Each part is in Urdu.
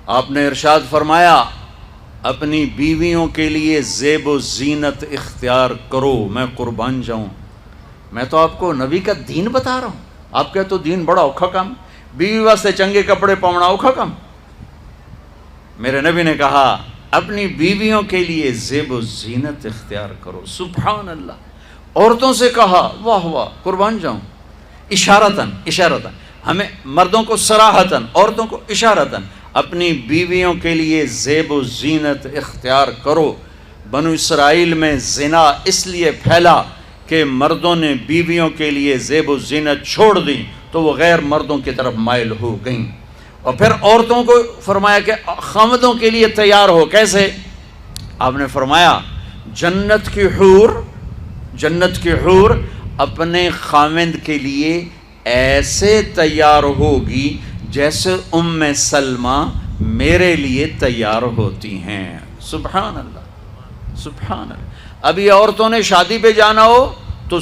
آپ نے ارشاد فرمایا اپنی بیویوں کے لیے زیب و زینت اختیار کرو، میں قربان جاؤں۔ میں تو آپ کو نبی کا دین بتا رہا ہوں، آپ کہتے تو دین بڑا اوکھا کام، بیوی واسطے چنگے کپڑے پاؤنا اوکھا کام۔ میرے نبی نے کہا اپنی بیویوں کے لیے زیب و زینت اختیار کرو۔ سبحان اللہ۔ عورتوں سے کہا، واہ واہ، قربان جاؤں، اشارتاً ہمیں مردوں کو صراحتاً، عورتوں کو اشارتاً، اپنی بیویوں کے لیے زیب و زینت اختیار کرو۔ بنو اسرائیل میں زنا اس لیے پھیلا کہ مردوں نے بیویوں کے لیے زیب و زینت چھوڑ دی تو وہ غیر مردوں کی طرف مائل ہو گئیں۔ اور پھر عورتوں کو فرمایا کہ خامدوں کے لیے تیار ہو۔ کیسے؟ آپ نے فرمایا جنت کی حور اپنے خامند کے لیے ایسے تیار ہوگی جیسے ام سلمہ میرے لیے تیار ہوتی ہیں۔ سبحان اللہ، سبحان اللہ۔ ابھی عورتوں نے شادی پہ جانا ہو تو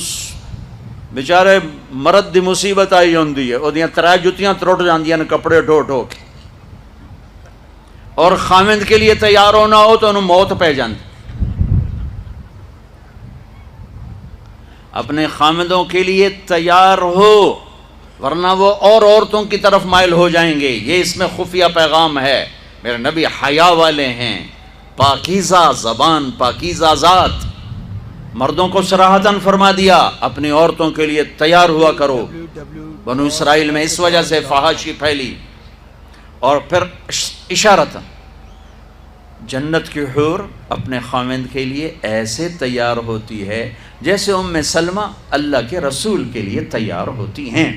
بیچارے مرد دی مصیبت آئی ہوندی ہے، وہ ترائے جتیاں ترٹ جاندیاں کپڑے ڈھو ڈھو کے، اور خامند کے لیے تیار ہونا ہو تو انہوں موت پہ جاندی۔ اپنے خامدوں کے لیے تیار ہو ورنہ وہ اور عورتوں کی طرف مائل ہو جائیں گے۔ یہ اس میں خفیہ پیغام ہے۔ میرے نبی حیا والے ہیں، پاکیزہ زبان، پاکیزہ ذات۔ مردوں کو صراحتاً فرما دیا اپنی عورتوں کے لیے تیار ہوا کرو۔ بنو اسرائیل میں اس وجہ سے فحاشی پھیلی۔ اور پھر اشارتاً جنت کی حور اپنے خامند کے لیے ایسے تیار ہوتی ہے جیسے ام سلمہ اللہ کے رسول کے لیے تیار ہوتی ہیں۔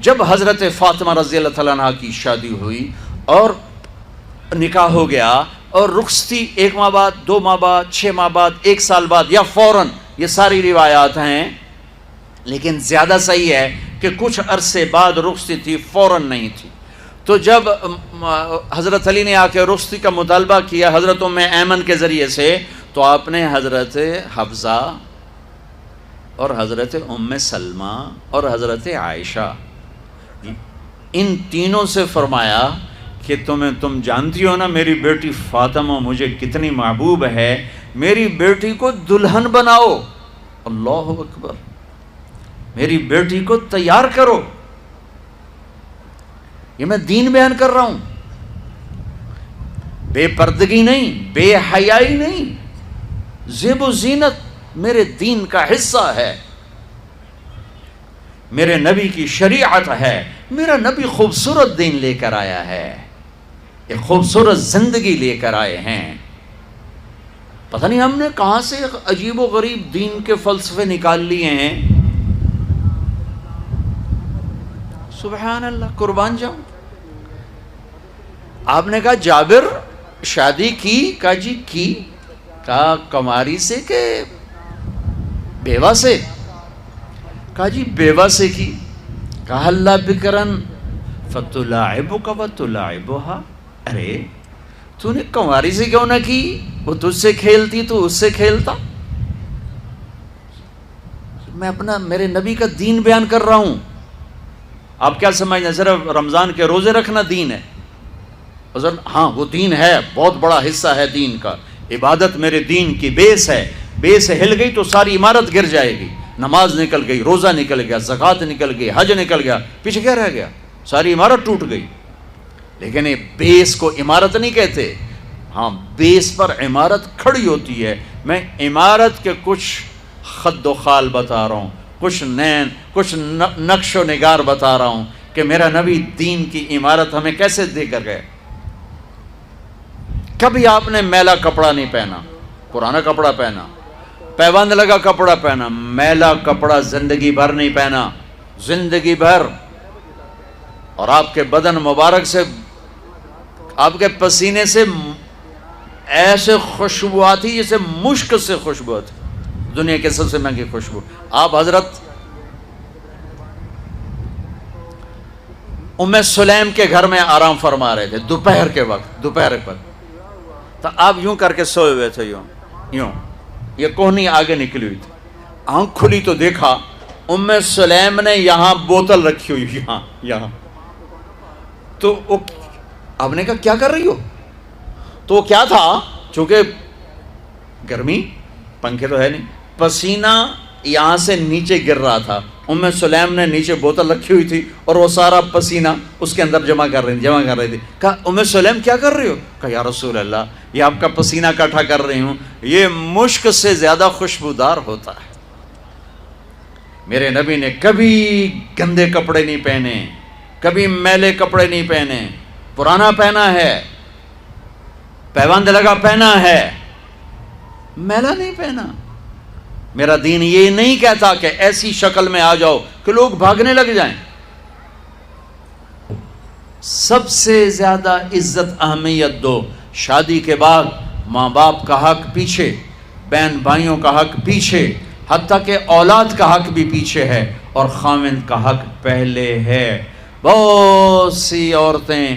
جب حضرت فاطمہ رضی اللہ تعالیٰ عنہ کی شادی ہوئی اور نکاح ہو گیا اور رخصتی 1 ماہ بعد، 2 ماہ بعد، 6 ماہ بعد، 1 سال بعد یا فوراً، یہ ساری روایات ہیں، لیکن زیادہ صحیح ہے کہ کچھ عرصے بعد رخصتی تھی، فوراً نہیں تھی۔ تو جب حضرت علی نے آ کے رخصتی کا مطالبہ کیا حضرت ام ایمن کے ذریعے سے، تو آپ نے حضرت حفصہ اور حضرت ام سلمہ اور حضرت عائشہ ان تینوں سے فرمایا کہ تم جانتی ہو نا میری بیٹی فاطمہ مجھے کتنی محبوب ہے، میری بیٹی کو دلہن بناؤ۔ اللہ اکبر، میری بیٹی کو تیار کرو۔ یہ میں دین بیان کر رہا ہوں، بے پردگی نہیں، بے حیائی نہیں، زیب و زینت میرے دین کا حصہ ہے، میرے نبی کی شریعت ہے۔ میرا نبی خوبصورت دین لے کر آیا ہے، ایک خوبصورت زندگی لے کر آئے ہیں۔ پتہ نہیں ہم نے کہاں سے عجیب و غریب دین کے فلسفے نکال لیے ہیں۔ سبحان اللہ، قربان جاؤں۔ آپ نے کہا جابر شادی کی؟ کہا جی کی۔ کہا کماری سے کہ بیوہ سے؟ کہا جی بیوہ سے کی۔ کہا اللہ بکرن فتلاعبک وتلاعبها، ارے تو نے کنواری سے کیوں نہ کی؟ وہ تجھ سے کھیلتی تو اس سے کھیلتا۔ میں اپنا میرے نبی کا دین بیان کر رہا ہوں۔ آپ کیا سمجھنا صرف رمضان کے روزے رکھنا دین ہے؟ ہاں وہ دین ہے، بہت بڑا حصہ ہے دین کا۔ عبادت میرے دین کی بیس ہے، بیس ہل گئی تو ساری عمارت گر جائے گی۔ نماز نکل گئی، روزہ نکل گیا، زکوٰۃ نکل گئی، حج نکل گیا، پیچھے کیا رہ گیا؟ ساری عمارت ٹوٹ گئی۔ لیکن یہ بیس کو عمارت نہیں کہتے، ہاں بیس پر عمارت کھڑی ہوتی ہے۔ میں عمارت کے کچھ خد و خال بتا رہا ہوں، کچھ نقش و نگار بتا رہا ہوں کہ میرا نبی دین کی عمارت ہمیں کیسے دے کر گئے۔ کبھی آپ نے میلا کپڑا نہیں پہنا، پرانا کپڑا پہنا، پیوند لگا کپڑا پہنا، میلا کپڑا زندگی بھر نہیں پہنا، زندگی بھر۔ اور آپ کے بدن مبارک سے، آپ کے پسینے سے ایسے خوشبو آتی جیسے مشک سے خوشبو آتی، دنیا کے سب سے مہنگی خوشبو۔ آپ حضرت ام سلیم کے گھر میں آرام فرما رہے تھے دوپہر کے وقت، دوپہر پر، تو آپ یوں کر کے سوئے ہوئے تھے، یوں یہ کوہنی آگے نکلی ہوئی تھی۔ آنکھ کھلی تو دیکھا ام سلیم نے یہاں بوتل رکھی ہوئی، یہاں تو آپ نے کہا کیا کر رہی ہو؟ تو کیا تھا، چونکہ گرمی، پنکھے تو ہے نہیں، پسینہ یہاں سے نیچے گر رہا تھا، ام سلیم نے نیچے بوتل رکھی ہوئی تھی اور وہ سارا پسینہ اس کے اندر جمع کر رہی تھی. کہا ام سلیم کیا کر رہی ہو؟ کہا یا رسول اللہ یہ آپ کا پسینہ اکٹھا کر رہی ہوں، یہ مشک سے زیادہ خوشبودار ہوتا ہے. میرے نبی نے کبھی گندے کپڑے نہیں پہنے، کبھی میلے کپڑے نہیں پہنے، پرانا پہنا ہے، پیوند لگا پہنا ہے، میلا نہیں پہنا. میرا دین یہ نہیں کہتا کہ ایسی شکل میں آ جاؤ کہ لوگ بھاگنے لگ جائیں. سب سے زیادہ عزت اہمیت دو. شادی کے بعد ماں باپ کا حق پیچھے، بہن بھائیوں کا حق پیچھے، حتیٰ کہ اولاد کا حق بھی پیچھے ہے اور خاوند کا حق پہلے ہے. بہت سی عورتیں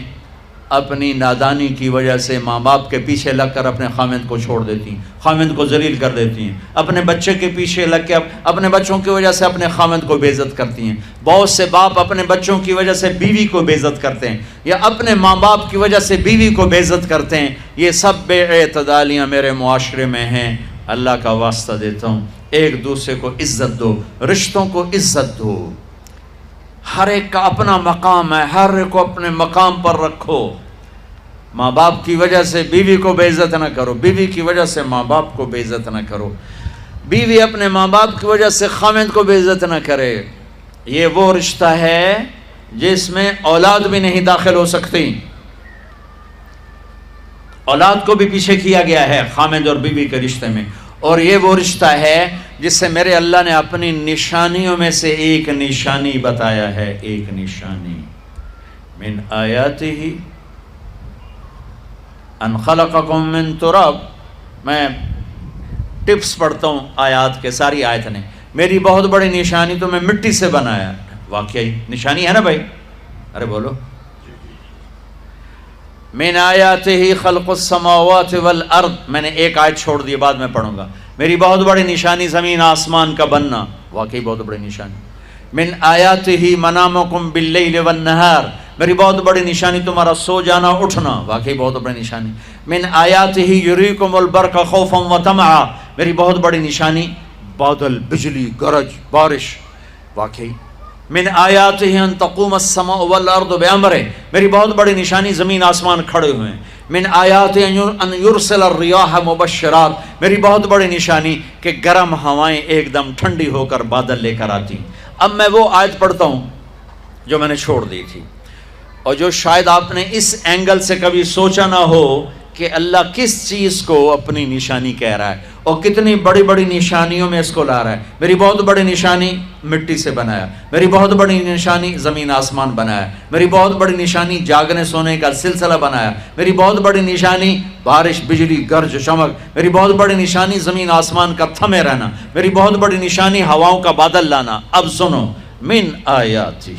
اپنی نادانی کی وجہ سے ماں باپ کے پیچھے لگ کر اپنے خاوند کو چھوڑ دیتی ہیں، خاوند کو ذلیل کر دیتی ہیں. اپنے بچے کے پیچھے لگ کے اپنے بچوں کی وجہ سے اپنے خاوند کو بے عزت کرتی ہیں. بہت سے باپ اپنے بچوں کی وجہ سے بیوی کو بے عزت کرتے ہیں، یا اپنے ماں باپ کی وجہ سے بیوی کو بے عزت کرتے ہیں. یہ سب بے اعتدالیاں میرے معاشرے میں ہیں. اللہ کا واسطہ دیتا ہوں، ایک دوسرے کو عزت دو، رشتوں کو عزت دو. ہر ایک کا اپنا مقام ہے، ہر ایک کو اپنے مقام پر رکھو. ماں باپ کی وجہ سے بیوی کو بے عزت نہ کرو، بیوی کی وجہ سے ماں باپ کو بے عزت نہ کرو، بیوی اپنے ماں باپ کی وجہ سے خاوند کو بے عزت نہ کرے. یہ وہ رشتہ ہے جس میں اولاد بھی نہیں داخل ہو سکتی. اولاد کو بھی پیچھے کیا گیا ہے خاوند اور بیوی کے رشتے میں. اور یہ وہ رشتہ ہے جس سے میرے اللہ نے اپنی نشانیوں میں سے ایک نشانی بتایا ہے. ایک نشانی، من آیاتہ ان خلقکم من تراب. میں ٹپس پڑھتا ہوں آیات کے، ساری آیت نے. میری بہت بڑی نشانی تو میں مٹی سے بنایا. واقعی نشانی ہے نا بھائی؟ ارے بولو. من آیاتہ خلق السماوات والارض. میں نے ایک آیت چھوڑ دی، بعد میں پڑھوں گا. میری بہت بڑی نشانی زمین آسمان کا بننا. واقعی بہت بڑی نشانی. من آیاتہ منامکم باللیل والنہار. میری بہت بڑی نشانی تمہارا سو جانا اٹھنا. واقعی بہت بڑی نشانی. من آیاتہ یریکم البرق خوفا وطمعا. میری بہت بڑی نشانی بادل، بجلی، گرج، بارش. واقعی. من آیاتہ ان تقوم السماء والارض بامرہ. میری بہت بڑی نشانی زمین آسمان کھڑے ہوئے ہیں. من آیاتہ ان یرسل الریاح مبشرات. میری بہت بڑی نشانی کہ گرم ہوائیں ایک دم ٹھنڈی ہو کر بادل لے کر آتی. اب میں وہ آیت پڑھتا ہوں جو میں نے چھوڑ دی تھی، اور جو شاید آپ نے اس اینگل سے کبھی سوچا نہ ہو کہ اللہ کس چیز کو اپنی نشانی کہہ رہا ہے اور کتنی بڑی بڑی نشانیوں میں اس کو لا رہا ہے. میری بہت بڑی نشانی مٹی سے بنایا، میری بہت بڑی نشانی زمین آسمان بنایا، میری بہت بڑی نشانی جاگنے سونے کا سلسلہ بنایا، میری بہت بڑی نشانی بارش، بجلی، گرج، چمک، میری بہت بڑی نشانی زمین آسمان کا تھمے رہنا، میری بہت بڑی نشانی ہواؤں کا بادل لانا. اب سنو، من آیاتہ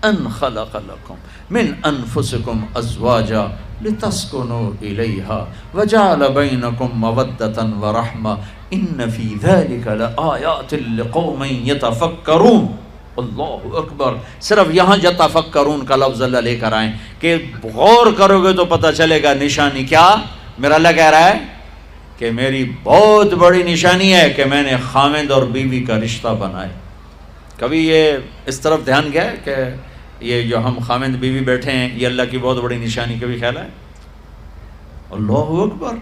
ان خلق لکم من انفسکم ازواجا لتسکنوا الیہا وجعل بینکم مودۃ ورحمہ ان فی ذلک لآیات لقوم یتفکرون. اللہ اکبر. صرف یہاں یتفکرون کا لفظ اللہ لے کر آئیں کہ غور کرو گے تو پتہ چلے گا نشانی کیا. میرا اللہ کہہ رہا ہے کہ میری بہت بڑی نشانی ہے کہ میں نے خاوند اور بیوی کا رشتہ بنایا. کبھی یہ اس طرف دھیان گیا ہے کہ یہ جو ہم خاوند بیوی بیٹھے ہیں یہ اللہ کی بہت بڑی نشانی؟ کبھی خیال ہے؟ اللہ اکبر.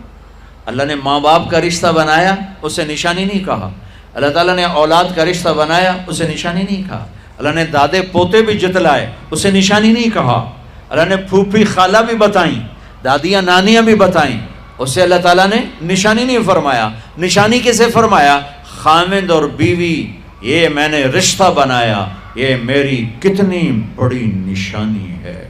اللہ نے ماں باپ کا رشتہ بنایا، اسے نشانی نہیں کہا. اللہ تعالیٰ نے اولاد کا رشتہ بنایا، اسے نشانی نہیں کہا. اللہ نے دادے پوتے بھی جتلائے، اسے نشانی نہیں کہا. اللہ نے پھوپھی خالہ بھی بتائیں، دادیاں نانیاں بھی بتائیں، اسے اللہ تعالیٰ نے نشانی نہیں فرمایا. نشانی کسے فرمایا؟ خاوند اور بیوی، یہ میں نے رشتہ بنایا، یہ میری کتنی بڑی نشانی ہے.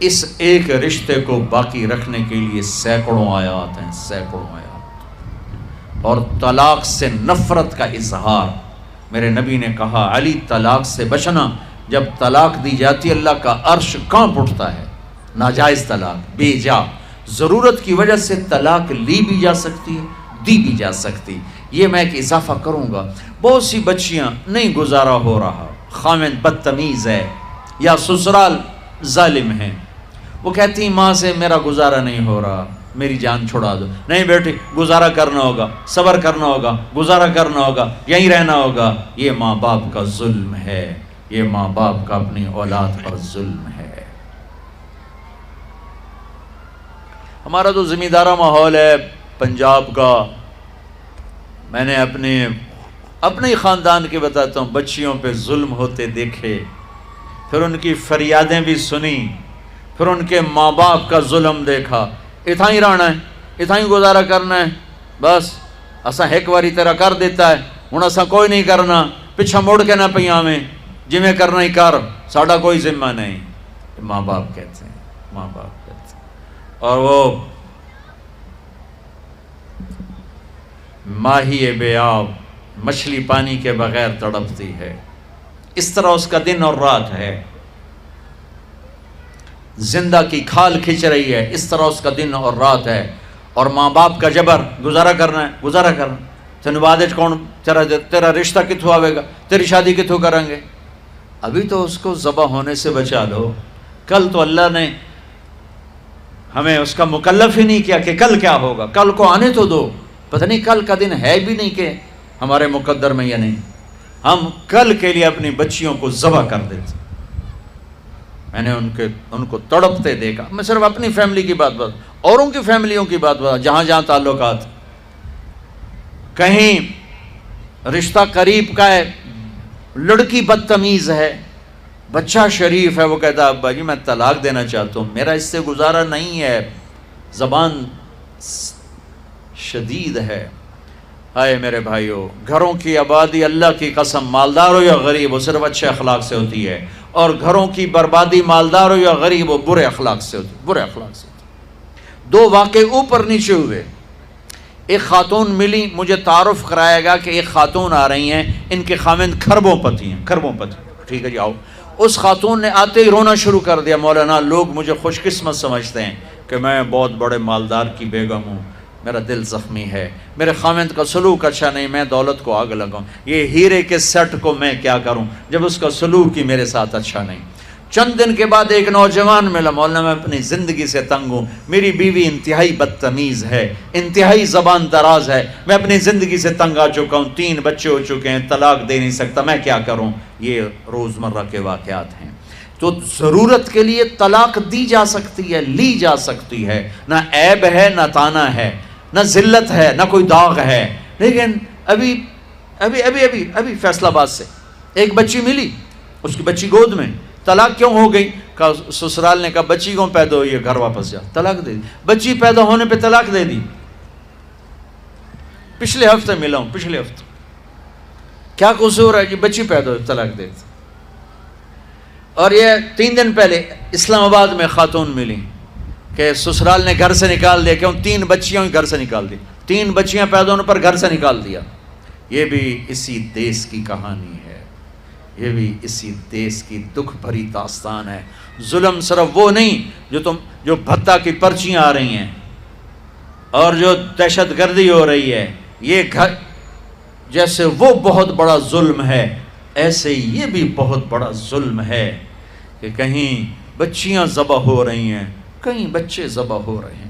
اس ایک رشتے کو باقی رکھنے کے لیے سینکڑوں آیات ہیں، سینکڑوں آیات. اور طلاق سے نفرت کا اظہار. میرے نبی نے کہا علی طلاق سے بچنا. جب طلاق دی جاتی اللہ کا عرش کانپ اٹھتا ہے. ناجائز طلاق، بے جا، ضرورت کی وجہ سے طلاق لی بھی جا سکتی ہے، دی بھی جا سکتی. یہ میں ایک اضافہ کروں گا. بہت سی بچیاں نہیں گزارا ہو رہا، خاوند بدتمیز ہے یا سسرال ظالم ہیں، وہ کہتی ماں سے میرا گزارا نہیں ہو رہا، میری جان چھڑا دو. نہیں بیٹی، گزارا کرنا ہوگا، صبر کرنا ہوگا، گزارا کرنا ہوگا، یہیں رہنا ہوگا. یہ ماں باپ کا ظلم ہے، یہ ماں باپ کا اپنی اولاد پر ظلم ہے. ہمارا تو زمیندارہ ماحول ہے پنجاب کا. میں نے اپنے ہی خاندان کے بتاتا ہوں، بچیوں پہ ظلم ہوتے دیکھے، پھر ان کی فریادیں بھی سنی، پھر ان کے ماں باپ کا ظلم دیکھا. اتھا ہی رہنا ہے، اتھا ہی گزارا کرنا ہے، بس اساں ایک واری تیرا کر دیتا ہے، ہن اساں کوئی نہیں کرنا، پچھا مڑ کے نہ پئیاں میں، جی میں کرنا ہی کر، ساڈا کوئی ذمہ نہیں. ماں باپ کہتے ہیں، ماں باپ کہتے ہیں. اور وہ ماہی بے آب، مچھلی پانی کے بغیر تڑپتی ہے، اس طرح اس کا دن اور رات ہے. زندہ کی کھال کھچ رہی ہے، اس طرح اس کا دن اور رات ہے. اور ماں باپ کا جبر، گزارا کرنا ہے، گزارا کرنا. تینوں بعد کون تیرا رشتہ کتوں آئے گا، تیری شادی کتوں کریں گے. ابھی تو اس کو ذبح ہونے سے بچا لو. کل تو اللہ نے ہمیں اس کا مکلف ہی نہیں کیا کہ کل کیا ہوگا، کل کو آنے تو دو. پتہ نہیں کل کا دن ہے بھی نہیں کہ ہمارے مقدر میں یا نہیں. ہم کل کے لیے اپنی بچیوں کو ذبح کر دیتے. میں نے ان کو تڑپتے دیکھا. میں صرف اپنی فیملی کی بات اوروں کی فیملیوں کی بات جہاں جہاں تعلقات. کہیں رشتہ قریب کا ہے، لڑکی بدتمیز ہے، بچہ شریف ہے، وہ کہتا ہے ابا جی میں طلاق دینا چاہتا ہوں، میرا اس سے گزارا نہیں ہے، زبان شدید ہے. آئے میرے بھائیو، گھروں کی آبادی اللہ کی قسم، مالدار ہو یا غریب ہو، صرف اچھے اخلاق سے ہوتی ہے. اور گھروں کی بربادی مالدار ہو یا غریب ہو، برے اخلاق سے ہوتی ہے، برے اخلاق سے ہوتی ہے. دو واقعے اوپر نیچے ہوئے. ایک خاتون ملی، مجھے تعارف کرایا گا کہ ایک خاتون آ رہی ہیں، ان کے خاوند کھربوں پتی ہیں، کھربوں پتی. ٹھیک ہے جی آؤ. اس خاتون نے آتے ہی رونا شروع کر دیا. مولانا لوگ مجھے خوش قسمت سمجھتے ہیں کہ میں بہت بڑے مالدار کی بیگم ہوں، میرا دل زخمی ہے، میرے خاوند کا سلوک اچھا نہیں، میں دولت کو آگ لگاؤں، یہ ہیرے کے سیٹ کو میں کیا کروں جب اس کا سلوک ہی میرے ساتھ اچھا نہیں. چند دن کے بعد ایک نوجوان ملا. مولانا میں اپنی زندگی سے تنگ ہوں، میری بیوی انتہائی بدتمیز ہے، انتہائی زبان دراز ہے، میں اپنی زندگی سے تنگ آ چکا ہوں، 3 بچے ہو چکے ہیں، طلاق دے نہیں سکتا، میں کیا کروں. یہ روزمرہ کے واقعات ہیں. تو ضرورت کے لیے طلاق دی جا سکتی ہے، لی جا سکتی ہے، نہ عیب ہے نہ تانا ہے، نہ ذلت ہے نہ کوئی داغ ہے. لیکن ابھی فیصل آباد سے ایک بچی ملی، اس کی بچی گود میں. طلاق کیوں ہو گئی؟ کہا سسرال نے کہا بچی کیوں پیدا ہوئی ہے، گھر واپس جا. طلاق دے دی. بچی پیدا ہونے پہ طلاق دے دی. پچھلے ہفتے ملا ہوں، پچھلے ہفتے. کیا قصور ہے جی، بچی پیدا ہوئی طلاق دے دی. اور یہ 3 دن پہلے اسلام آباد میں خاتون ملی کہ سسرال نے گھر سے نکال دیا. کیوں؟ 3 بچیاں گھر سے نکال دی. 3 بچیاں پیدا ہونے پر گھر سے نکال دیا. یہ بھی اسی دیس کی کہانی ہے، یہ بھی اسی دیس کی دکھ بھری داستان ہے. ظلم صرف وہ نہیں جو بھتہ کی پرچیاں آ رہی ہیں اور جو دہشت گردی ہو رہی ہے، یہ گھر جیسے وہ بہت بڑا ظلم ہے، ایسے یہ بھی بہت بڑا ظلم ہے کہ کہیں بچیاں ذبح ہو رہی ہیں، کہیں بچے ذبح ہو رہے ہیں.